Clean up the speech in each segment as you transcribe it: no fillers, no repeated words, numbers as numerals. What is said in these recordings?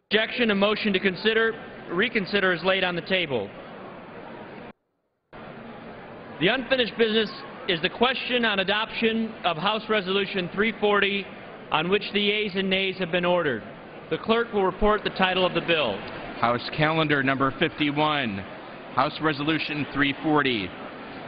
Objection, a motion to reconsider is laid on the table. The unfinished business is the question on adoption of House Resolution 340, on which the yeas and nays have been ordered. The clerk will report the title of the bill. House Calendar Number 51, House Resolution 340,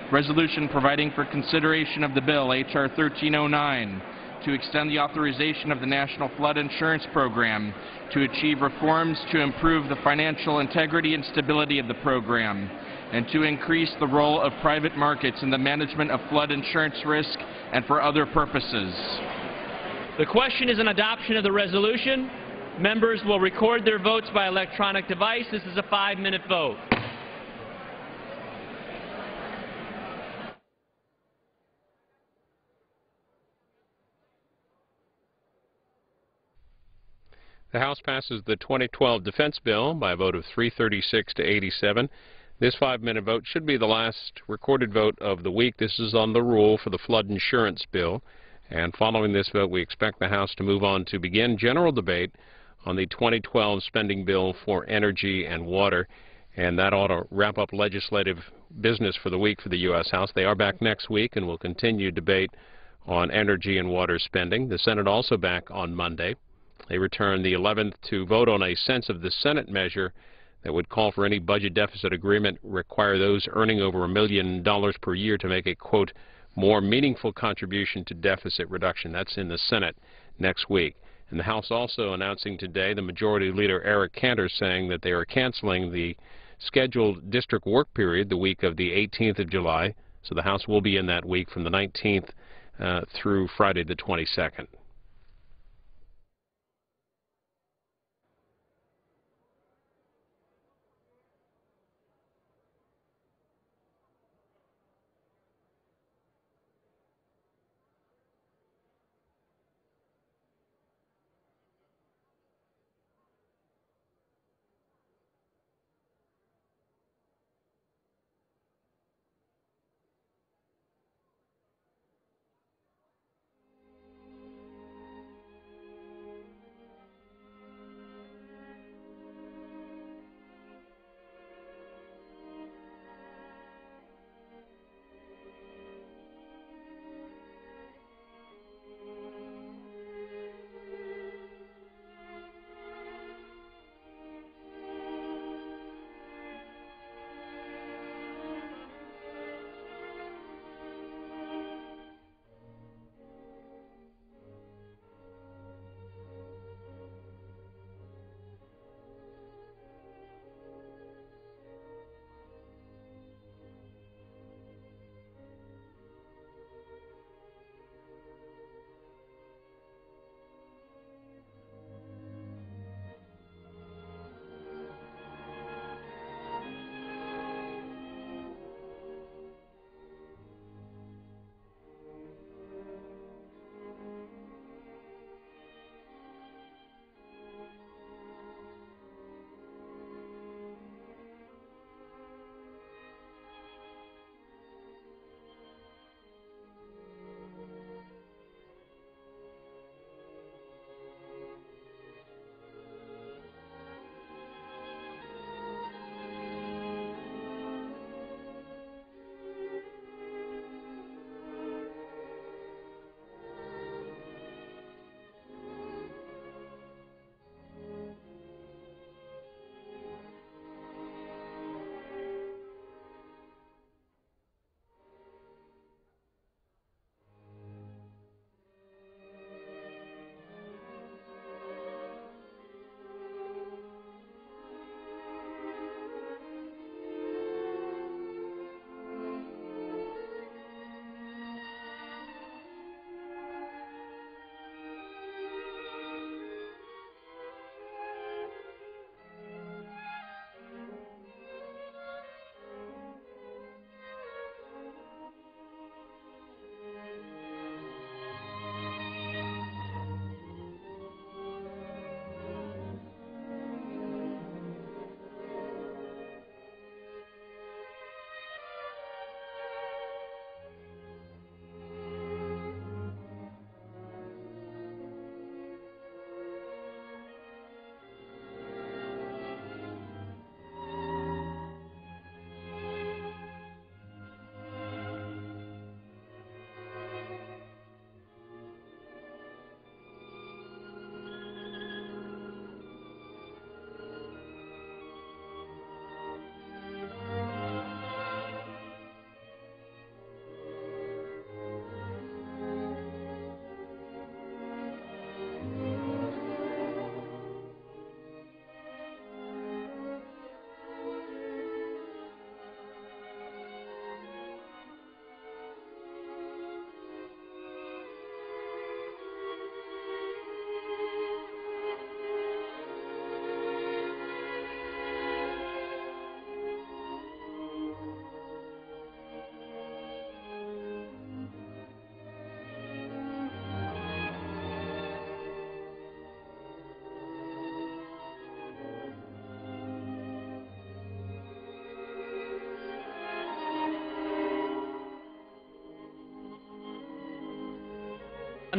Resolution providing for consideration of the bill, H.R. 1309, to extend the authorization of the National Flood Insurance Program to achieve reforms to improve the financial integrity and stability of the program, and to increase the role of private markets in the management of flood insurance risk and for other purposes. The question is an adoption of the resolution. Members will record their votes by electronic device. This is a 5-minute vote. The House passes the 2012 defense bill by a vote of 336 to 87. This 5-minute vote should be the last recorded vote of the week. This is on the rule for the flood insurance bill. And following this vote, we expect the House to move on to begin general debate on the 2012 spending bill for energy and water. And that ought to wrap up legislative business for the week for the U.S. House. They are back next week and will continue debate on energy and water spending. The Senate also back on Monday. They return the 11th to vote on a sense of the Senate measure that would call for any budget deficit agreement require those earning over $1 million per year to make a, quote, more meaningful contribution to deficit reduction. That's in the Senate next week. And the House also announcing today, the Majority Leader Eric Cantor saying that they are canceling the scheduled district work period the week of the 18th of July. So the House will be in that week from the 19th through Friday the 22nd.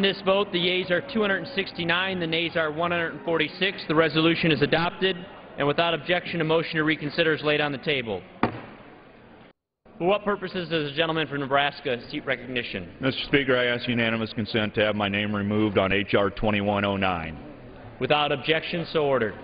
On this vote, the yeas are 269, the nays are 146. The resolution is adopted, and without objection, a motion to reconsider is laid on the table. For what purposes does the gentleman from Nebraska seek recognition? Mr. Speaker, I ask unanimous consent to have my name removed on H.R. 2109. Without objection, so ordered.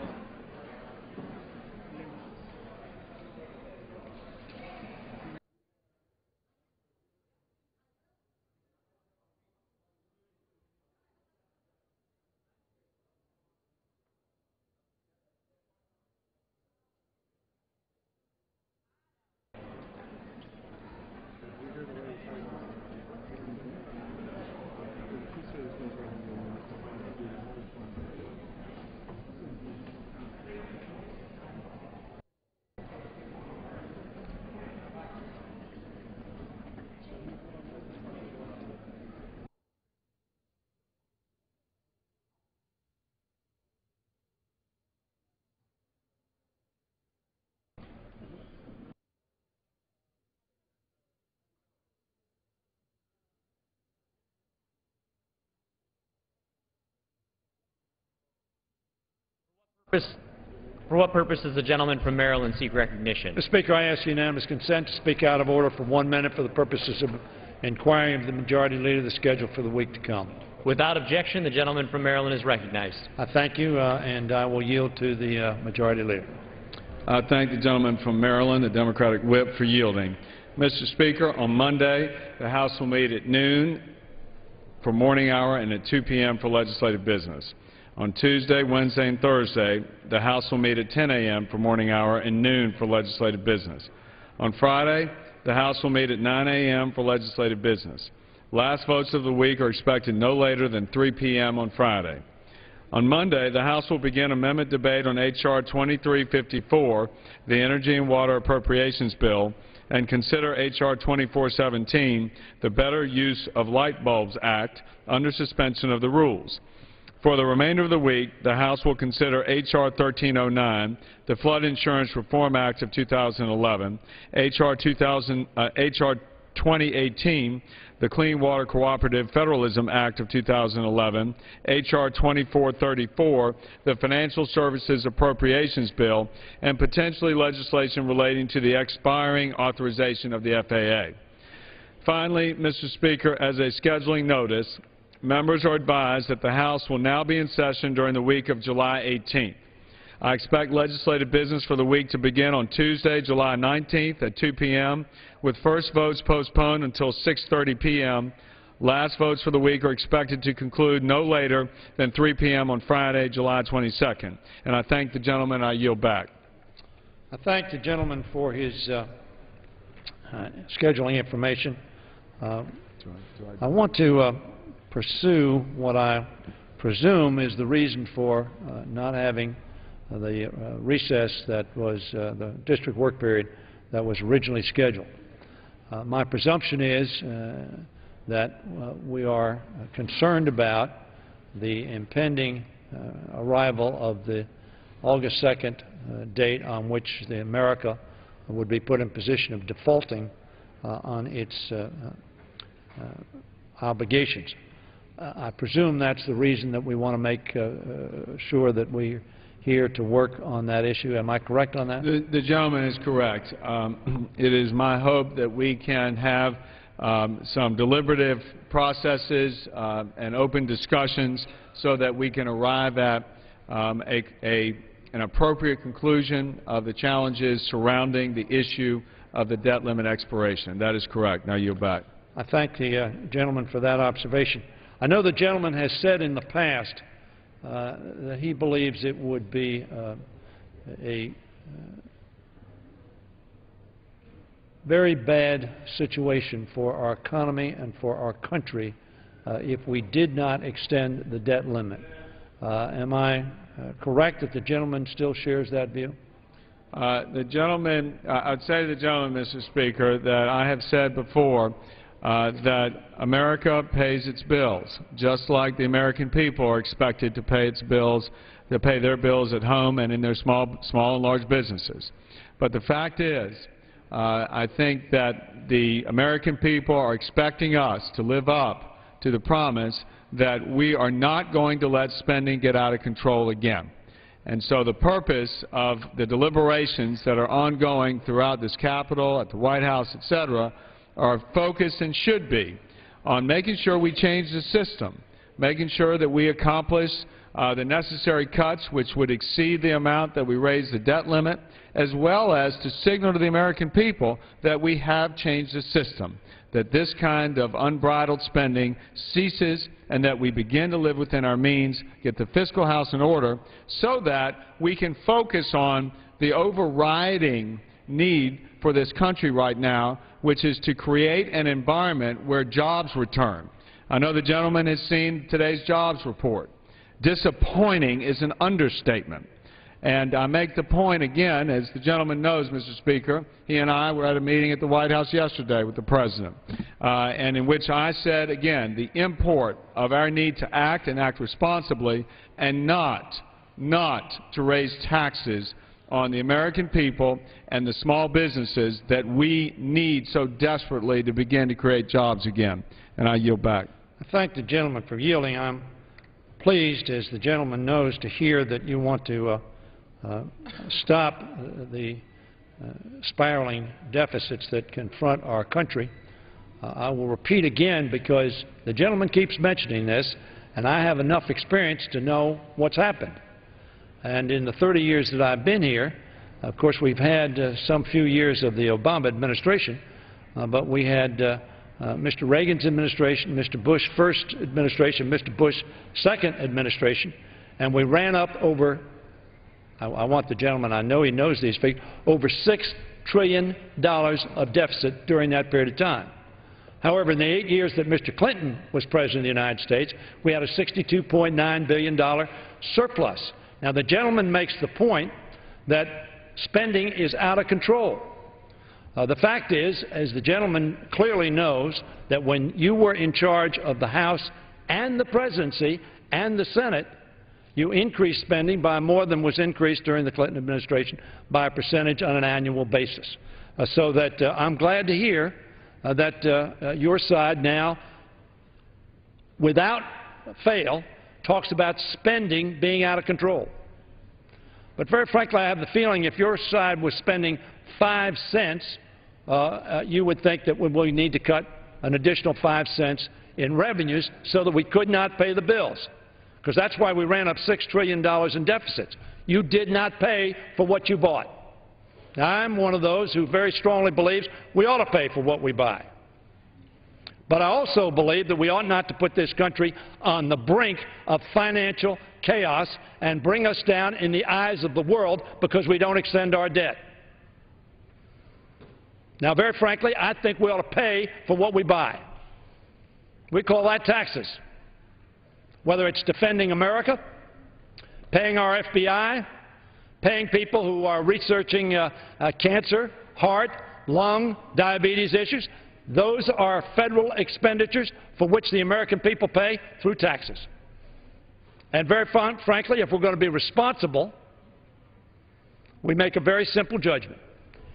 For what purpose does the gentleman from Maryland seek recognition? Mr. Speaker, I ask unanimous consent to speak out of order for 1 minute for the purposes of inquiring of the Majority Leader the schedule for the week to come. Without objection, the gentleman from Maryland is recognized. I thank you, and I will yield to the Majority Leader. I thank the gentleman from Maryland, the Democratic whip, for yielding. Mr. Speaker, on Monday, the House will meet at noon for morning hour and at 2 p.m. for legislative business. On Tuesday, Wednesday, and Thursday, the House will meet at 10 a.m. for morning hour and noon for legislative business. On Friday, the House will meet at 9 a.m. for legislative business. Last votes of the week are expected no later than 3 p.m. on Friday. On Monday, the House will begin amendment debate on H.R. 2354, the Energy and Water Appropriations Bill, and consider H.R. 2417, the Better Use of Light Bulbs Act, under suspension of the rules. For the remainder of the week, the House will consider H.R. 1309, the Flood Insurance Reform Act of 2011, H.R. 2018, the Clean Water Cooperative Federalism Act of 2011, H.R. 2434, the Financial Services Appropriations Bill, and potentially legislation relating to the expiring authorization of the FAA. Finally, Mr. Speaker, as a scheduling notice, members are advised that the House will now be in session during the week of July 18th. I expect legislative business for the week to begin on Tuesday, July 19th at 2 p.m., with first votes postponed until 6:30 p.m. Last votes for the week are expected to conclude no later than 3 p.m. on Friday, July 22nd. And I thank the gentleman. I yield back. I thank the gentleman for his scheduling information. I want to pursue what I presume is the reason for not having the recess that was the district work period that was originally scheduled. My presumption is that we are concerned about the impending arrival of the August 2nd date on which America would be put in position of defaulting on its obligations. I presume that's the reason that we want to make sure that we're here to work on that issue. Am I correct on that? The gentleman is correct. It is my hope that we can have some deliberative processes and open discussions so that we can arrive at an appropriate conclusion of the challenges surrounding the issue of the debt limit expiration. That is correct. Now yield back. I thank the gentleman for that observation. I know the gentleman has said in the past that he believes it would be a very bad situation for our economy and for our country if we did not extend the debt limit. Am I correct that the gentleman still shares that view? The gentleman, I'd say to the gentleman, Mr. Speaker, that I have said before that America pays its bills, just like the American people are expected to pay its bills, to pay their bills at home and in their small and large businesses. But the fact is, I think that the American people are expecting us to live up to the promise that we are not going to let spending get out of control again. And so the purpose of the deliberations that are ongoing throughout this Capitol, at the White House, etc., are focused and should be on making sure we change the system, making sure that we accomplish the necessary cuts which would exceed the amount that we raise the debt limit, as well as to signal to the American people that we have changed the system, that this kind of unbridled spending ceases and that we begin to live within our means, get the fiscal house in order, so that we can focus on the overriding need for this country right now, which is to create an environment where jobs return. I know the gentleman has seen today's jobs report. Disappointing is an understatement. And I make the point again, as the gentleman knows, Mr. Speaker, he and I were at a meeting at the White House yesterday with the President, and in which I said, again, the import of our need to act and act responsibly and not to raise taxes on the American people and the small businesses that we need so desperately to begin to create jobs again. And I yield back. I thank the gentleman for yielding. I'm pleased, as the gentleman knows, to hear that you want to stop the spiraling deficits that confront our country. I will repeat again, because the gentleman keeps mentioning this, and I have enough experience to know what's happened. And in the 30 years that I've been here, of course, we've had some few years of the Obama administration, but we had Mr. Reagan's administration, Mr. Bush first administration, Mr. Bush second administration, and we ran up over, I want the gentleman, I know he knows these figures, over $6 trillion of deficit during that period of time. However, in the 8 years that Mr. Clinton was President of the United States, we had a $62.9 billion surplus. Now, the gentleman makes the point that spending is out of control. The fact is, as the gentleman clearly knows, that when you were in charge of the House and the Presidency and the Senate, you increased spending by more than was increased during the Clinton administration by a percentage on an annual basis. So that I'm glad to hear that your side now, without fail, talks about spending being out of control. But very frankly, I have the feeling if your side was spending 5 cents, you would think that we need to cut an additional 5 cents in revenues so that we could not pay the bills. Because that's why we ran up $6 trillion in deficits. You did not pay for what you bought. Now, I'm one of those who very strongly believes we ought to pay for what we buy. But I also believe that we ought not to put this country on the brink of financial chaos and bring us down in the eyes of the world because we don't extend our debt. Now, very frankly, I think we ought to pay for what we buy. We call that taxes. Whether it's defending America, paying our FBI, paying people who are researching cancer, heart, lung, diabetes issues, those are federal expenditures for which the American people pay through taxes. And very frankly, if we're going to be responsible, we make a very simple judgment.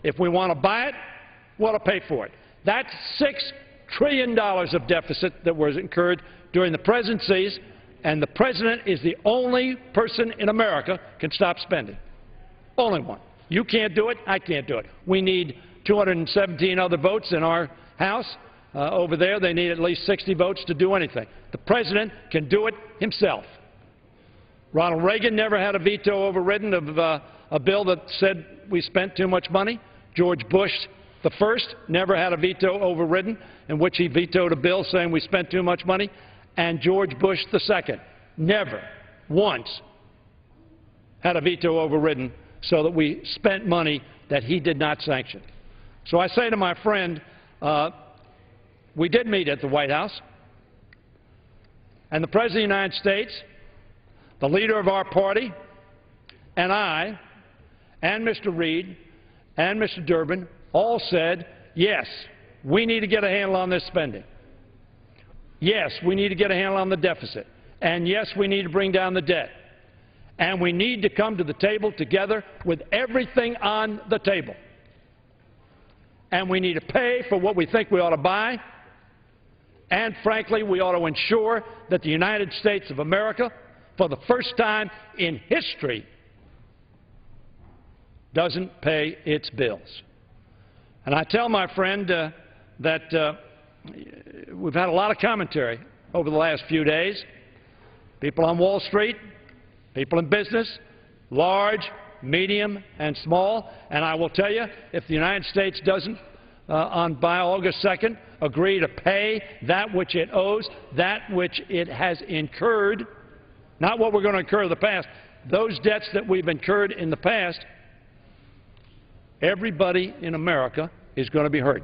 If we want to buy it, we ought to pay for it. That's $6 trillion of deficit that was incurred during the presidencies, and the President is the only person in America can stop spending. Only one. You can't do it, I can't do it. We need 217 other votes in our House. Over there, they need at least 60 votes to do anything. The President can do it himself. Ronald Reagan never had a veto overridden of a bill that said we spent too much money. George Bush the first never had a veto overridden in which he vetoed a bill saying we spent too much money. And George Bush the second never once had a veto overridden so that we spent money that he did not sanction. So I say to my friend, we did meet at the White House, and the President of the United States, the leader of our party, and I, and Mr. Reid, and Mr. Durbin all said, yes, we need to get a handle on this spending. Yes, we need to get a handle on the deficit. And yes, we need to bring down the debt. And we need to come to the table together with everything on the table. And we need to pay for what we think we ought to buy. And frankly, we ought to ensure that the United States of America, for the first time in history, doesn't pay its bills. And I tell my friend that we've had a lot of commentary over the last few days. People on Wall Street, people in business, large, medium, and small. And I will tell you, if the United States doesn't, by August 2nd, agree to pay that which it owes, that which it has incurred, not what we're going to incur in the past, those debts that we've incurred in the past, everybody in America is going to be hurt.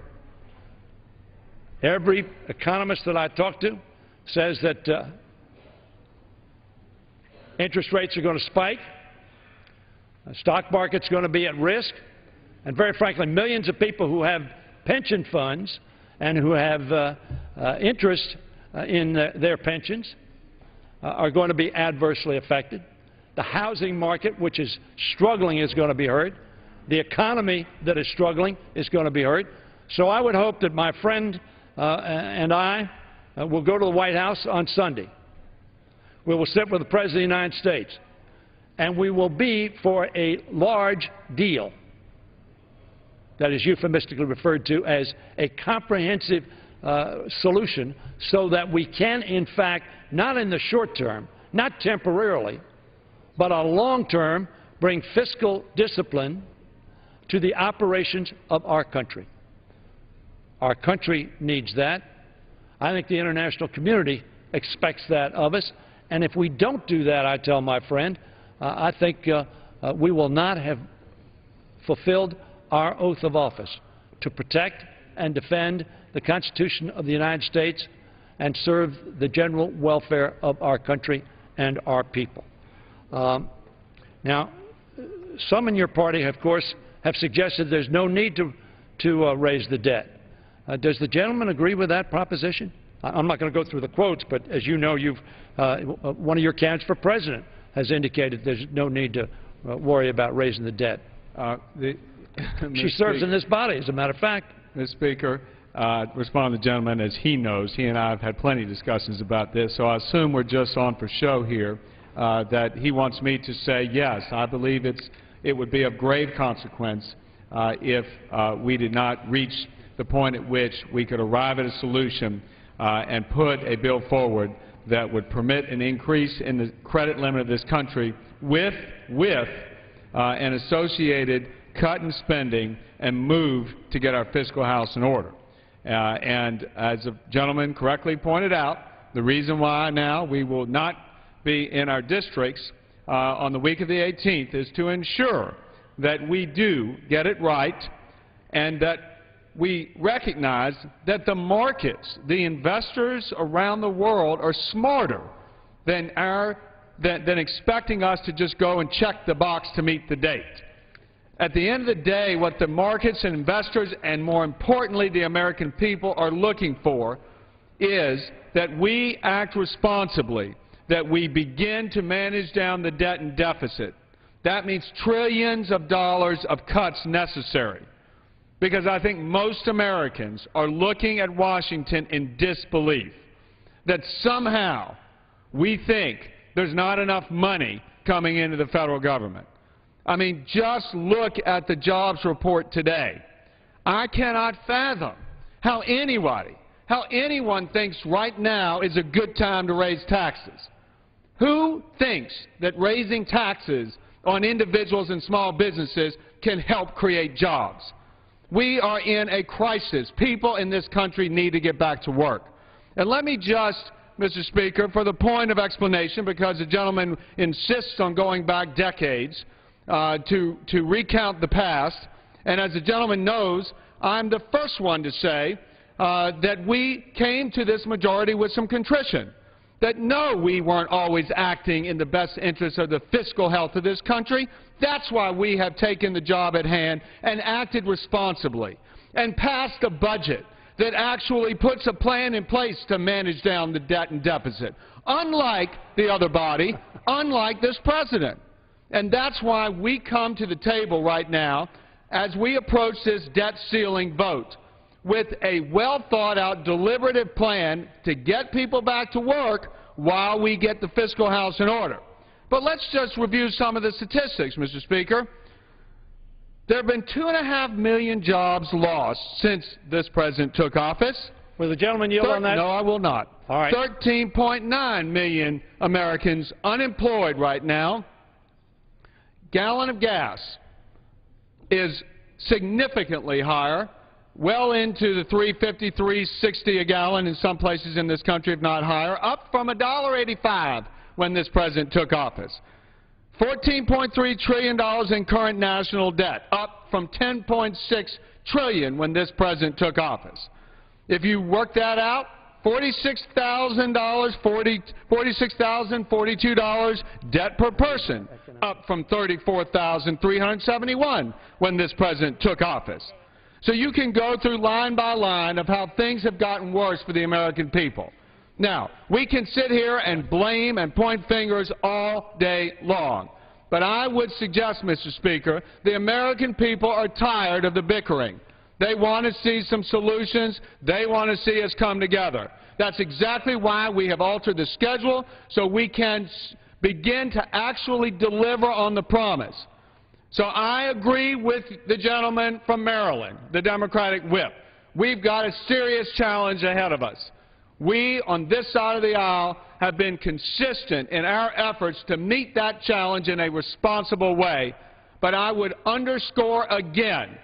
Every economist that I talk to says that interest rates are going to spike, the stock market's going to be at risk, and very frankly, millions of people who have pension funds and who have interest in their pensions are going to be adversely affected. The housing market, which is struggling, is going to be hurt. The economy that is struggling is going to be hurt. So I would hope that my friend and I will go to the White House on Sunday. We will sit with the President of the United States, and we will be for a large deal that is euphemistically referred to as a comprehensive solution, so that we can, in fact, not in the short term, not temporarily, but on long term, bring fiscal discipline to the operations of our country. Our country needs that. I think the international community expects that of us. And if we don't do that, I tell my friend, I think we will not have fulfilled our oath of office to protect and defend the Constitution of the United States and serve the general welfare of our country and our people. Now, some in your party, of course, have suggested there's no need to raise the debt. Does the gentleman agree with that proposition? I'm not going to go through the quotes, but as you know, one of your candidates for president has indicated there's no need to worry about raising the debt. She serves in this body, as a matter of fact. Mr. Speaker, respond to the gentleman as he knows. He and I have had plenty of discussions about this, so I assume we're just on for show here, that he wants me to say, yes, I believe it would be of grave consequence if we did not reach the point at which we could arrive at a solution and put a bill forward that would permit an increase in the credit limit of this country with an associated cut in spending and move to get our fiscal house in order. And as the gentleman correctly pointed out, the reason why now we will not be in our districts on the week of the 18th is to ensure that we do get it right and that we recognize that the markets, the investors around the world, are smarter than expecting us to just go and check the box to meet the date. At the end of the day, what the markets and investors, and more importantly the American people, are looking for is that we act responsibly, that we begin to manage down the debt and deficit. That means trillions of dollars of cuts necessary. Because I think most Americans are looking at Washington in disbelief that somehow we think there's not enough money coming into the federal government. I mean, just look at the jobs report today. I cannot fathom how anyone thinks right now is a good time to raise taxes. Who thinks that raising taxes on individuals and small businesses can help create jobs? We are in a crisis. People in this country need to get back to work. And let me just, Mr. Speaker, for the point of explanation, because the gentleman insists on going back decades to recount the past, and as the gentleman knows, I'm the first one to say that we came to this majority with some contrition. That no, we weren't always acting in the best interest of the fiscal health of this country. That's why we have taken the job at hand and acted responsibly and passed a budget that actually puts a plan in place to manage down the debt and deficit, unlike the other body, unlike this president. And that's why we come to the table right now as we approach this debt ceiling vote with a well-thought-out, deliberative plan to get people back to work while we get the fiscal house in order. But let's just review some of the statistics, Mr. Speaker. There have been 2.5 million jobs lost since this president took office. Will the gentleman yield on that? No, I will not. All right. 13.9 million Americans unemployed right now. Gallon of gas is significantly higher, well into the $3.50, $3.60 a gallon in some places in this country, if not higher, up from $1.85 when this president took office. $14.3 trillion in current national debt, up from $10.6 trillion when this president took office. If you work that out, $46,042 debt per person, up from $34,371 when this president took office. So you can go through line by line of how things have gotten worse for the American people. Now, we can sit here and blame and point fingers all day long. But I would suggest, Mr. Speaker, the American people are tired of the bickering. They want to see some solutions. They want to see us come together. That's exactly why we have altered the schedule, so we can begin to actually deliver on the promise. So I agree with the gentleman from Maryland, the Democratic whip. We've got a serious challenge ahead of us. We, on this side of the aisle, have been consistent in our efforts to meet that challenge in a responsible way. But I would underscore again,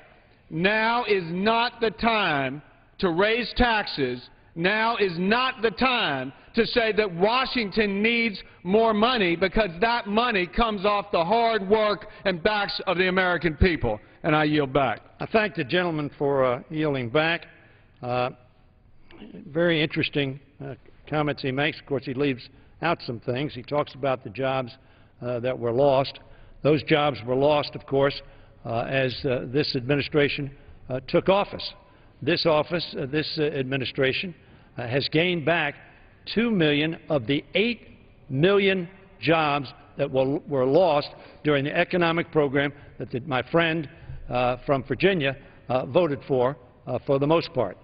now is not the time to raise taxes. Now is not the time to say that Washington needs more money, because that money comes off the hard work and backs of the American people. And I yield back. I thank the gentleman for yielding back. Very interesting comments he makes. Of course, he leaves out some things. He talks about the jobs that were lost. Those jobs were lost, of course, as this administration took office. This administration has gained back 2 million of the 8 million jobs that were lost during the economic program that my friend from Virginia voted for the most part.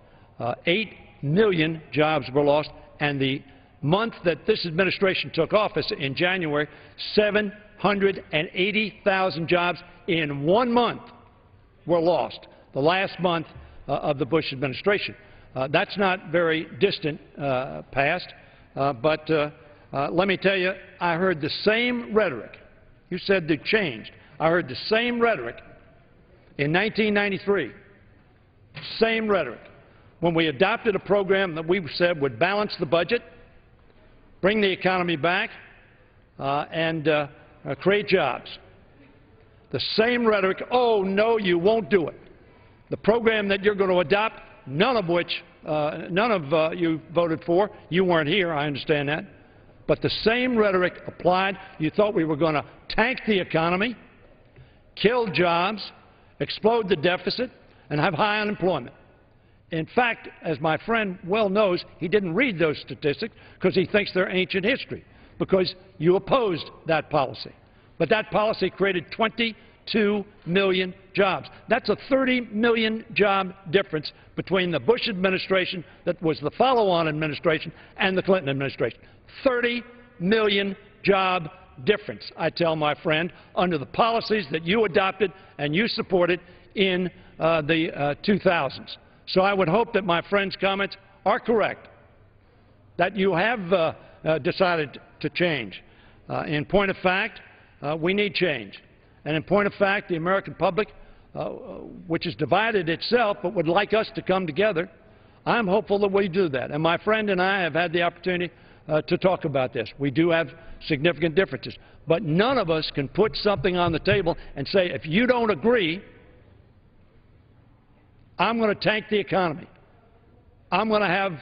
8 million jobs were lost, and the month that this administration took office in January, 780,000 jobs in 1 month were lost, the last month of the Bush administration. That's not very distant past, but let me tell you, I heard the same rhetoric. You said they changed. I heard the same rhetoric in 1993, same rhetoric, when we adopted a program that we said would balance the budget, bring the economy back, and create jobs. The same rhetoric, oh, no, you won't do it. The program that you're going to adopt, none of you voted for. You weren't here, I understand that. But the same rhetoric applied. You thought we were going to tank the economy, kill jobs, explode the deficit, and have high unemployment. In fact, as my friend well knows, he didn't read those statistics because he thinks they're ancient history, because you opposed that policy. But that policy created 22 million jobs. That's a 30 million job difference between the Bush administration, that was the follow-on administration, and the Clinton administration. 30 million job difference, I tell my friend, under the policies that you adopted and you supported in the 2000s. So I would hope that my friend's comments are correct, that you have decided to change. In point of fact, we need change. And in point of fact, the American public, which has divided itself but would like us to come together, I'm hopeful that we do that. And my friend and I have had the opportunity to talk about this. We do have significant differences. But none of us can put something on the table and say, if you don't agree, I'm going to tank the economy. I'm going to have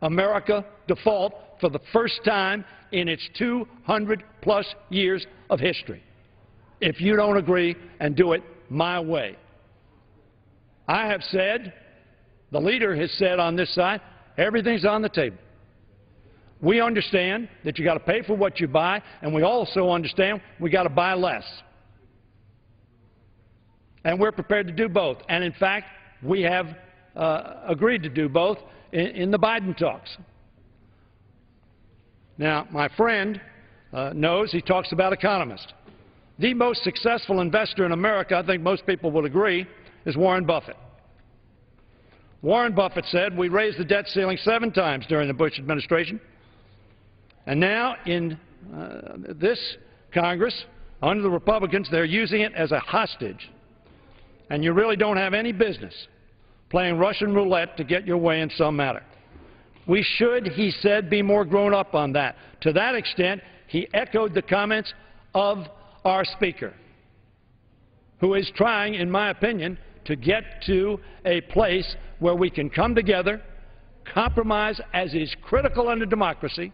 America default for the first time in its 200-plus years of history, if you don't agree and do it my way. I have said, the leader has said on this side, everything's on the table. We understand that you got to pay for what you buy, and we also understand we got to buy less. And we're prepared to do both. And in fact, we have agreed to do both in the Biden talks. Now, my friend knows he talks about economists. The most successful investor in America, I think most people would agree, is Warren Buffett. Warren Buffett said we raised the debt ceiling 7 times during the Bush administration, and now in this Congress, under the Republicans, they're using it as a hostage. And you really don't have any business playing Russian roulette to get your way in some matter. We should, he said, be more grown up on that. To that extent, he echoed the comments of our Speaker, who is trying, in my opinion, to get to a place where we can come together, compromise as is critical under democracy,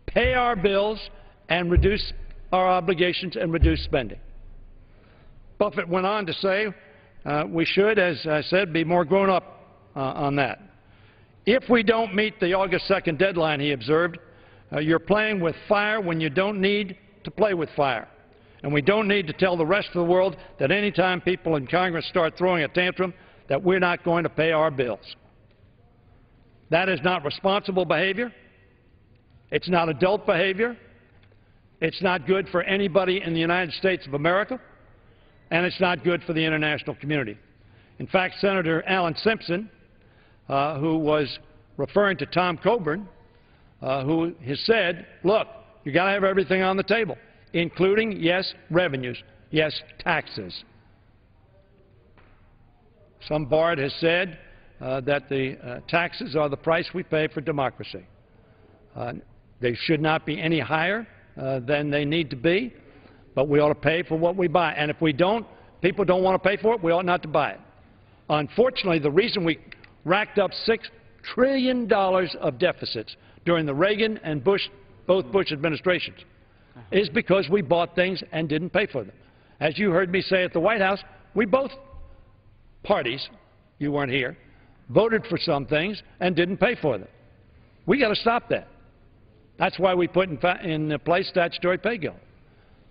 pay our bills, and reduce our obligations and reduce spending. Buffett went on to say we should, as I said, be more grown up on that. If we don't meet the August 2nd deadline, he observed, you're playing with fire when you don't need to play with fire. And we don't need to tell the rest of the world that any time people in Congress start throwing a tantrum that we're not going to pay our bills. That is not responsible behavior. It's not adult behavior. It's not good for anybody in the United States of America, and it's not good for the international community. In fact, Senator Alan Simpson, who was referring to Tom Coburn, who has said, look, you've got to have everything on the table, including, yes, revenues, yes, taxes. Some bard has said that the taxes are the price we pay for democracy. They should not be any higher than they need to be, but we ought to pay for what we buy. And if we don't, people don't want to pay for it, we ought not to buy it. Unfortunately, the reason we racked up $6 trillion of deficits during the Reagan and both Bush administrations is because we bought things and didn't pay for them. As you heard me say at the White House, we both parties, you weren't here, voted for some things and didn't pay for them. We got to stop that. That's why we put in place statutory pay go.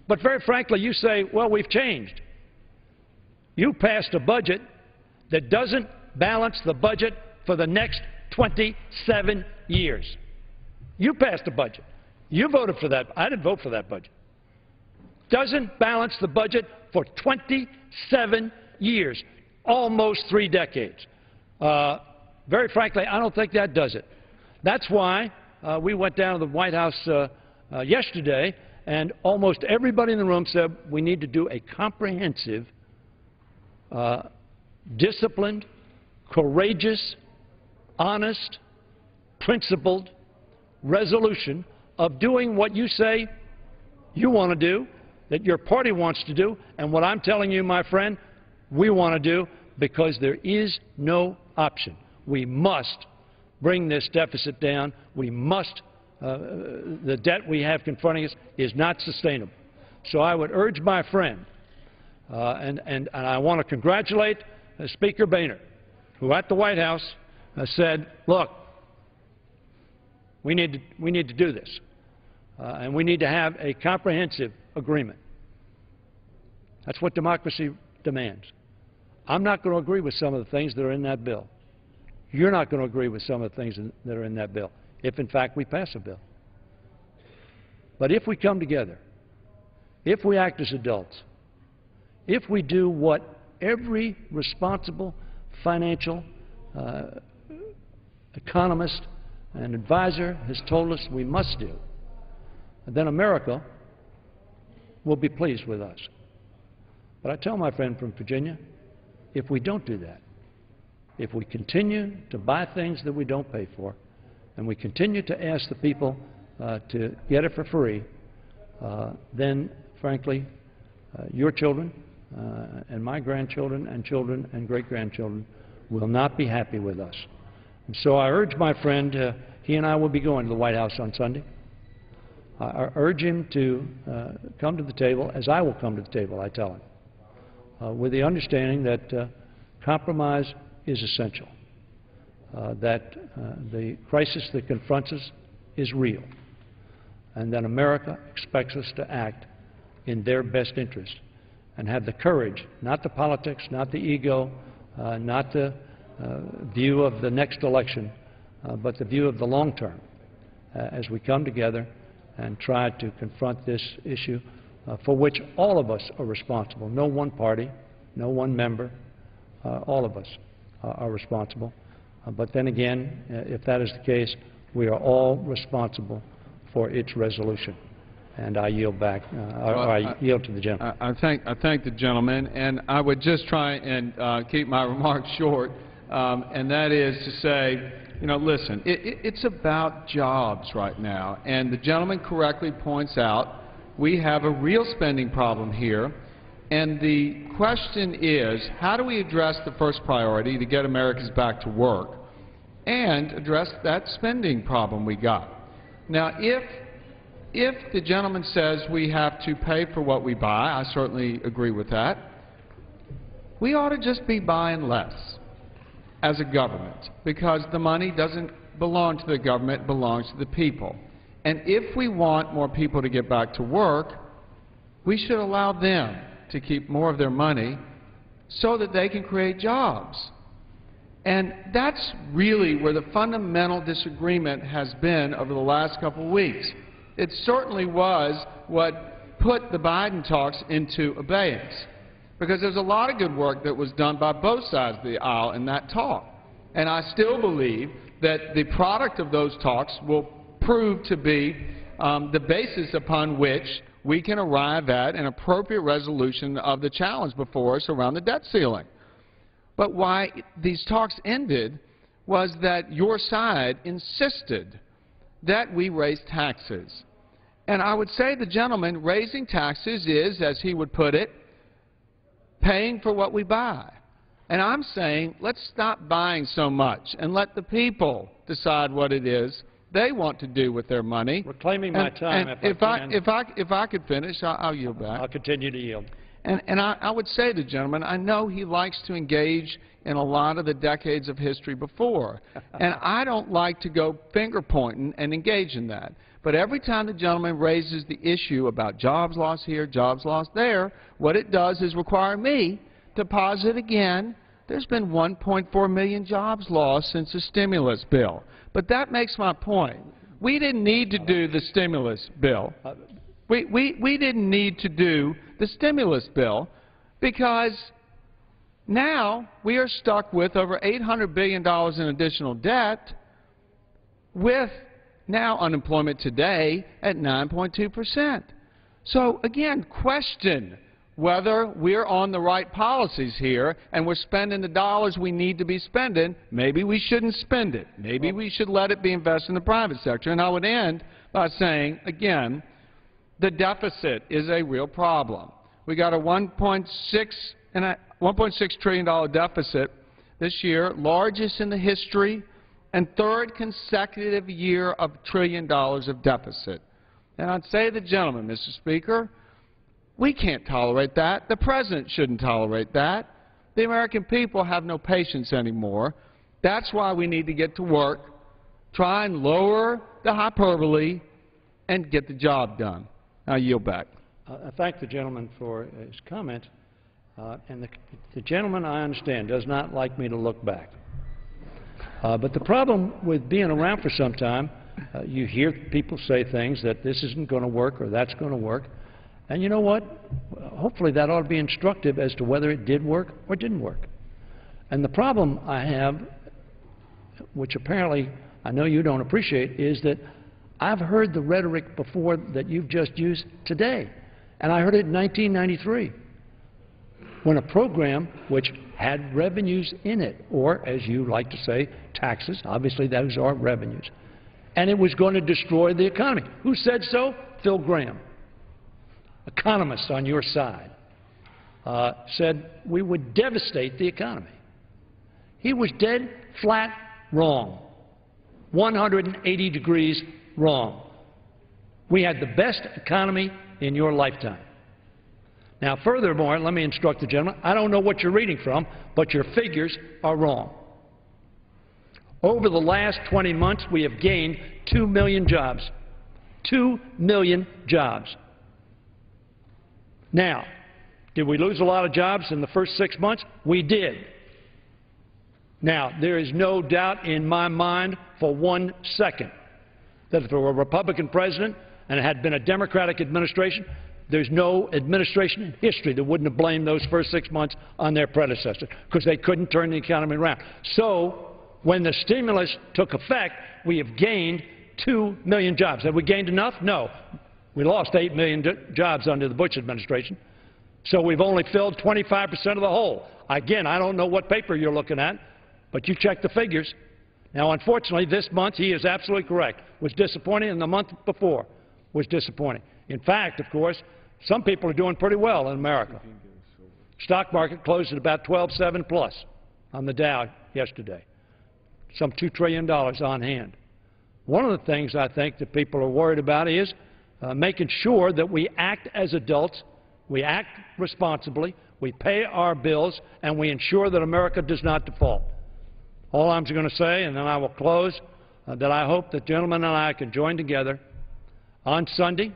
But very frankly, you say, well, we've changed. You passed a budget that doesn't balance the budget for the next 27 years. You passed a budget. You voted for that. I didn't vote for that budget. Doesn't balance the budget for 27 years, almost 3 decades. Very frankly, I don't think that does it. That's why we went down to the White House yesterday, and almost everybody in the room said we need to do a comprehensive, disciplined, courageous, honest, principled resolution of doing what you say you want to do, that your party wants to do, and what I'm telling you, my friend, we want to do, because there is no option. We must bring this deficit down. We must, the debt we have confronting us is not sustainable. So I would urge my friend, and I want to congratulate Speaker Boehner, who at the White House said, look, we need to do this, and we need to have a comprehensive agreement. That's what democracy demands. I'm not going to agree with some of the things that are in that bill. You're not going to agree with some of the things that are in that bill, if in fact we pass a bill. But if we come together, if we act as adults, if we do what every responsible financial economist and advisor has told us we must do, then America will be pleased with us. But I tell my friend from Virginia, if we don't do that, if we continue to buy things that we don't pay for, and we continue to ask the people to get it for free, then, frankly, your children and my grandchildren and children and great-grandchildren will not be happy with us. And so I urge my friend, he and I will be going to the White House on Sunday. I urge him to come to the table, as I will come to the table, I tell him, with the understanding that compromise is essential, that the crisis that confronts us is real, and that America expects us to act in their best interest and have the courage, not the politics, not the ego, not the view of the next election, but the view of the long term as we come together and try to confront this issue for which all of us are responsible. No one party, no one member, all of us are responsible. But then again, if that is the case, we are all responsible for its resolution. And I yield back, I yield to the gentleman. I thank the gentleman, and I would just try and keep my remarks short, and that is to say, you know, listen, it's about jobs right now, and the gentleman correctly points out we have a real spending problem here, and the question is, how do we address the first priority to get Americans back to work and address that spending problem we got? Now, if the gentleman says we have to pay for what we buy, I certainly agree with that. We ought to just be buying less as a government, because the money doesn't belong to the government, it belongs to the people. And if we want more people to get back to work, we should allow them to keep more of their money so that they can create jobs. And that's really where the fundamental disagreement has been over the last couple of weeks. It certainly was what put the Biden talks into abeyance, because there's a lot of good work that was done by both sides of the aisle in that talk. And I still believe that the product of those talks will prove to be the basis upon which we can arrive at an appropriate resolution of the challenge before us around the debt ceiling. But why these talks ended was that your side insisted that we raise taxes. And I would say the gentleman, raising taxes is, as he would put it, paying for what we buy. And I'm saying, let's stop buying so much and let the people decide what it is they want to do with their money. Reclaiming my time, if I could finish, I'll yield back. I'll continue to yield. And I would say to the gentleman, I know he likes to engage in a lot of the decades of history before, and I don't like to go finger-pointing and engage in that. But every time the gentleman raises the issue about jobs lost here, jobs lost there, what it does is require me to posit again, there's been 1.4 million jobs lost since the stimulus bill. But that makes my point. We didn't need to do the stimulus bill. We didn't need to do the stimulus bill because now we are stuck with over $800 billion in additional debt, with now unemployment today at 9.2%. So again, question whether we're on the right policies here and we're spending the dollars we need to be spending. Maybe we shouldn't spend it. Maybe we should let it be invested in the private sector. And I would end by saying, again, the deficit is a real problem. We got a $1.6 trillion deficit this year, largest in the history, and third consecutive year of $1 trillion of deficit. And I'd say to the gentleman, Mr. Speaker, we can't tolerate that. The President shouldn't tolerate that. The American people have no patience anymore. That's why we need to get to work, try and lower the hyperbole, and get the job done. I yield back. I thank the gentleman for his comment. And the gentleman, I understand, does not like me to look back. But the problem with being around for some time, you hear people say things that this isn't going to work or that's going to work. And you know what? Hopefully that ought to be instructive as to whether it did work or didn't work. And the problem I have, which apparently I know you don't appreciate, is that I've heard the rhetoric before that you've just used today. And I heard it in 1993, when a program which had revenues in it, or as you like to say, taxes, obviously those are revenues, and it was going to destroy the economy. Who said so? Phil Graham, economist on your side, said we would devastate the economy. He was dead flat wrong, 180 degrees wrong. We had the best economy in your lifetime. Now, furthermore, let me instruct the gentleman, I don't know what you're reading from, but your figures are wrong. Over the last 20 months, we have gained 2 million jobs. 2 million jobs. Now, did we lose a lot of jobs in the first 6 months? We did. Now, there is no doubt in my mind for 1 second that if there were a Republican president and it had been a Democratic administration, there's no administration in history that wouldn't have blamed those first 6 months on their predecessor because they couldn't turn the economy around. So when the stimulus took effect, we have gained 2 million jobs. Have we gained enough? No. We lost 8 million jobs under the Bush administration. So we've only filled 25% of the hole. Again, I don't know what paper you're looking at, but you check the figures. Now, unfortunately, this month, he is absolutely correct, was disappointing, and the month before was disappointing. In fact, of course, some people are doing pretty well in America. Stock market closed at about 12.7 plus on the Dow yesterday, some $2 trillion on hand. One of the things I think that people are worried about is making sure that we act as adults, we act responsibly, we pay our bills, and we ensure that America does not default. All I'm going to say, and then I will close, that I hope that gentlemen and I can join together on Sunday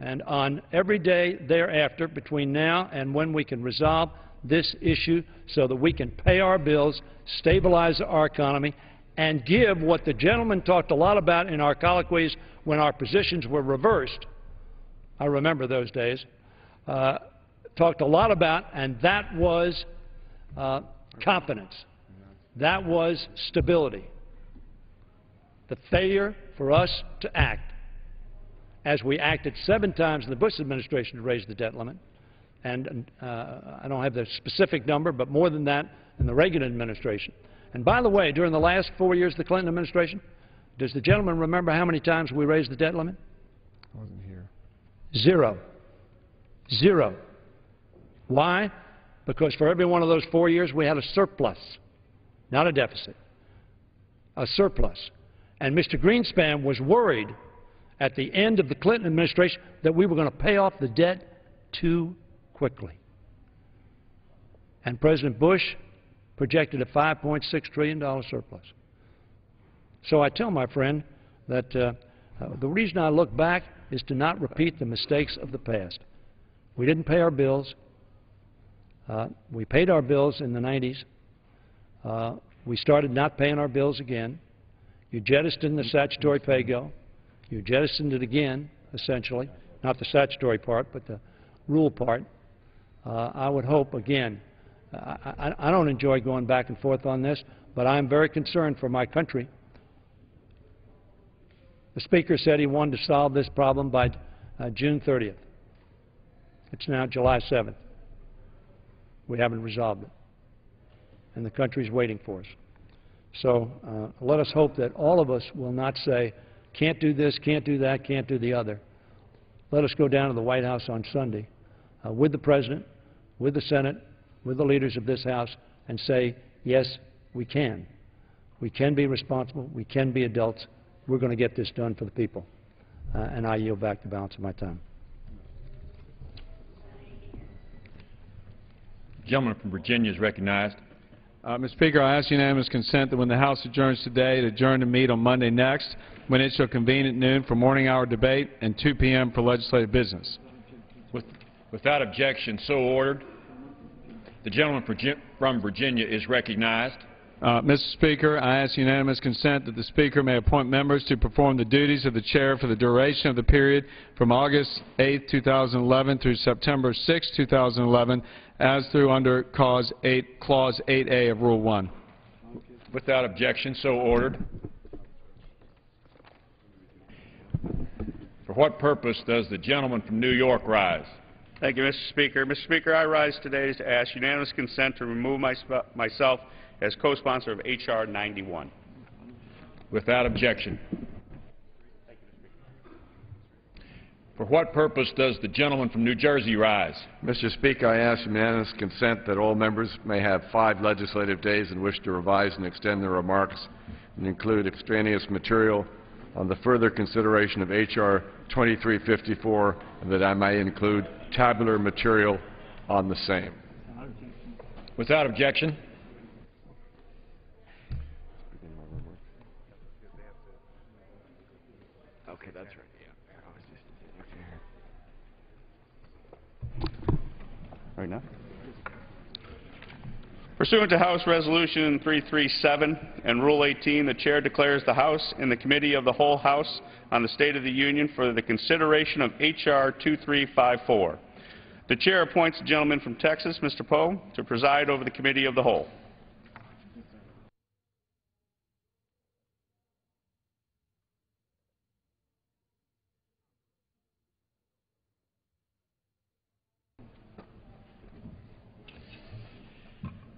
and on every day thereafter between now and when we can resolve this issue so that we can pay our bills, stabilize our economy, and give what the gentleman talked a lot about in our colloquies when our positions were reversed. I remember those days. Talked a lot about, and that was confidence. That was stability. The failure for us to act, as we acted 7 times in the Bush administration to raise the debt limit, and I don't have the specific number, but more than that in the Reagan administration. And by the way, during the last 4 years of the Clinton administration, does the gentleman remember how many times we raised the debt limit? I wasn't here. 0. 0. Why? Because for every one of those 4 years we had a surplus, not a deficit, a surplus. And Mr. Greenspan was worried at the end of the Clinton administration that we were going to pay off the debt too quickly. And President Bush projected a $5.6 trillion surplus. So I tell my friend that the reason I look back is to not repeat the mistakes of the past. We didn't pay our bills. We paid our bills in the 90s. We started not paying our bills again. You jettisoned the statutory pay-go. You jettisoned it again, essentially. Not the statutory part, but the rule part. I would hope, again, I don't enjoy going back and forth on this, but I'm very concerned for my country. The Speaker said he wanted to solve this problem by June 30th. It's now July 7th. We haven't resolved it, and the country's waiting for us. So let us hope that all of us will not say, can't do this, can't do that, can't do the other. Let us go down to the White House on Sunday with the President, with the Senate, with the leaders of this House, and say, yes, we can. We can be responsible. We can be adults. We're going to get this done for the people. And I yield back the balance of my time. The gentleman from Virginia is recognized. Mr. Speaker, I ask unanimous consent that when the House adjourns today, it adjourn to meet on Monday next, when it shall convene at noon for morning hour debate and 2 p.m. for legislative business. Without objection, so ordered. The gentleman from Virginia is recognized. Mr. Speaker, I ask unanimous consent that the Speaker may appoint members to perform the duties of the Chair for the duration of the period from August 8, 2011 through September 6, 2011, as through under Clause 8A of Rule 1. Without objection, so ordered. For what purpose does the gentleman from New York rise? Thank you, Mr. Speaker. Mr. Speaker, I rise today to ask unanimous consent to remove myself as co-sponsor of H.R. 91. Without objection. For what purpose does the gentleman from New Jersey rise? Mr. Speaker, I ask unanimous consent that all members may have 5 legislative days in which to revise and extend their remarks and include extraneous material on the further consideration of H.R. 2354, and that I may include tabular material on the same. Without objection. Okay, that's right. Right now? Pursuant to House Resolution 337 and Rule 18, the Chair declares the House and the Committee of the Whole House on the State of the Union for the consideration of H.R. 2354. The Chair appoints the gentleman from Texas, Mr. Poe, to preside over the Committee of the Whole.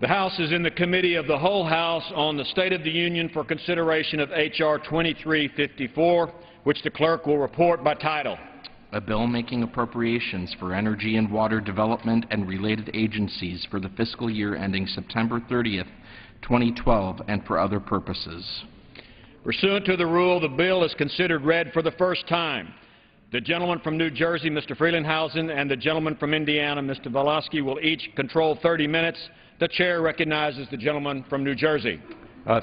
The House is in the Committee of the Whole House on the State of the Union for consideration of H.R. 2354, which the clerk will report by title. A bill making appropriations for energy and water development and related agencies for the fiscal year ending September 30th, 2012, and for other purposes. Pursuant to the rule, the bill is considered read for the first time. The gentleman from New Jersey, Mr. Frelinghuysen, and the gentleman from Indiana, Mr. Volosky, will each control 30 minutes. The Chair recognizes the gentleman from New Jersey.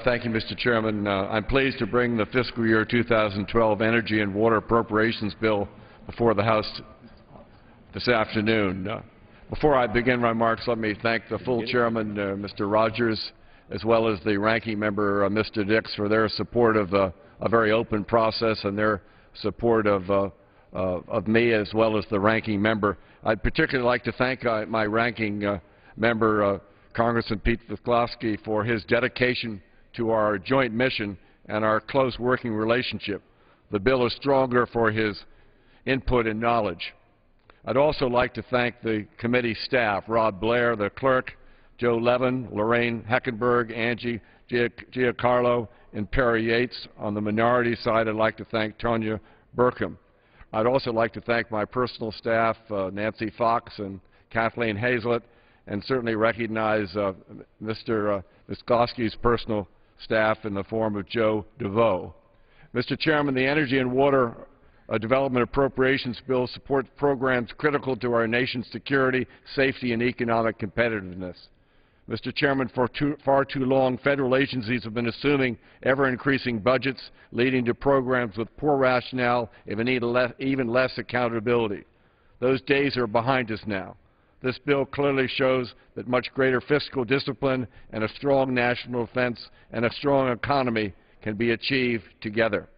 Thank you, Mr. Chairman. I'm pleased to bring the fiscal year 2012 Energy and Water Appropriations Bill before the House this afternoon. Before I begin my remarks, let me thank the full Chairman, Mr. Rogers, as well as the Ranking Member, Mr. Dix, for their support of a very open process and their support of me as well as the Ranking Member. I'd particularly like to thank my Ranking Member, Congressman Pete Viklowski, for his dedication to our joint mission and our close working relationship. The bill is stronger for his input and knowledge. I'd also like to thank the committee staff, Rob Blair, the clerk, Joe Levin, Lorraine Heckenberg, Angie Giancarlo, and Perry Yates. On the minority side, I'd like to thank Tonya Burkham. I'd also like to thank my personal staff, Nancy Fox and Kathleen Hazlett, and certainly recognize Mr. Viklowski's personal staff in the form of Joe DeVoe. Mr. Chairman, the Energy and Water Development Appropriations Bill supports programs critical to our nation's security, safety, and economic competitiveness. Mr. Chairman, for far too long, federal agencies have been assuming ever-increasing budgets, leading to programs with poor rationale and even less accountability. Those days are behind us now. This bill clearly shows that much greater fiscal discipline and a strong national defense and a strong economy can be achieved together.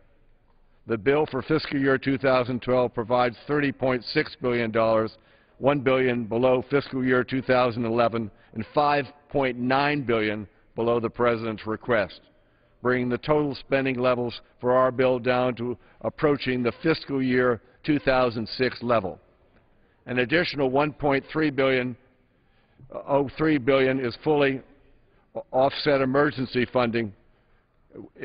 The bill for fiscal year 2012 provides $30.6 billion, $1 billion below fiscal year 2011, and $5.9 billion below the President's request, bringing the total spending levels for our bill down to approaching the fiscal year 2006 level. An additional $1.3 billion is fully offset emergency funding,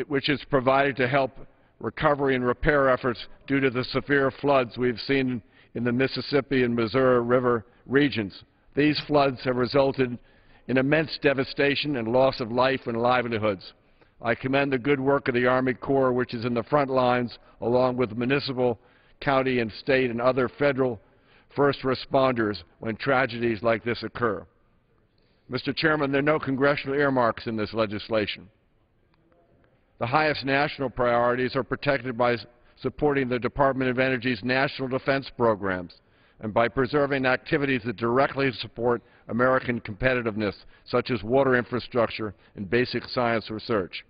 which is provided to help recovery and repair efforts due to the severe floods we've seen in the Mississippi and Missouri River regions. These floods have resulted in immense devastation and loss of life and livelihoods. I commend the good work of the Army Corps, which is in the front lines, along with municipal, county, and state and other federal first responders when tragedies like this occur. Mr. Chairman, there are no congressional earmarks in this legislation. The highest national priorities are protected by supporting the Department of Energy's national defense programs and by preserving activities that directly support American competitiveness, such as water infrastructure and basic science research.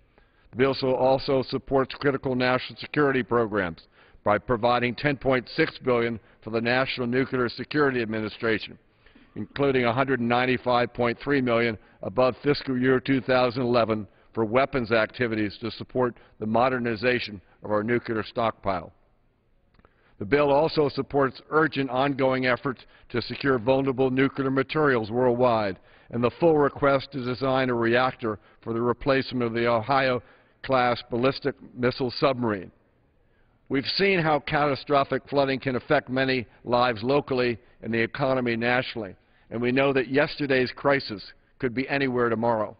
The bill also supports critical national security programs by providing $10.6 billion for the National Nuclear Security Administration, including $195.3 million above fiscal year 2011 for weapons activities to support the modernization of our nuclear stockpile. The bill also supports urgent ongoing efforts to secure vulnerable nuclear materials worldwide, and the full request to design a reactor for the replacement of the Ohio-class ballistic missile submarine. We've seen how catastrophic flooding can affect many lives locally and the economy nationally, and we know that yesterday's crisis could be anywhere tomorrow.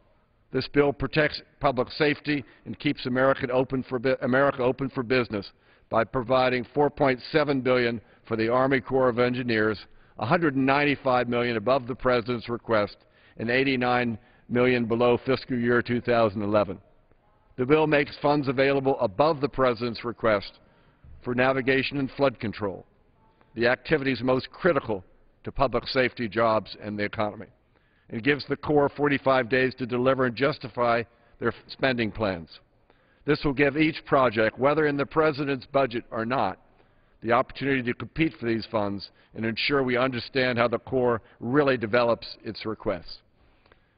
This bill protects public safety and keeps America open for business by providing $4.7 billion for the Army Corps of Engineers, $195 million above the President's request, and $89 million below fiscal year 2011. The bill makes funds available above the President's request for navigation and flood control, the activities most critical to public safety, jobs, and the economy. and gives the Corps 45 days to deliver and justify their spending plans. This will give each project, whether in the President's budget or not, the opportunity to compete for these funds and ensure we understand how the Corps really develops its requests.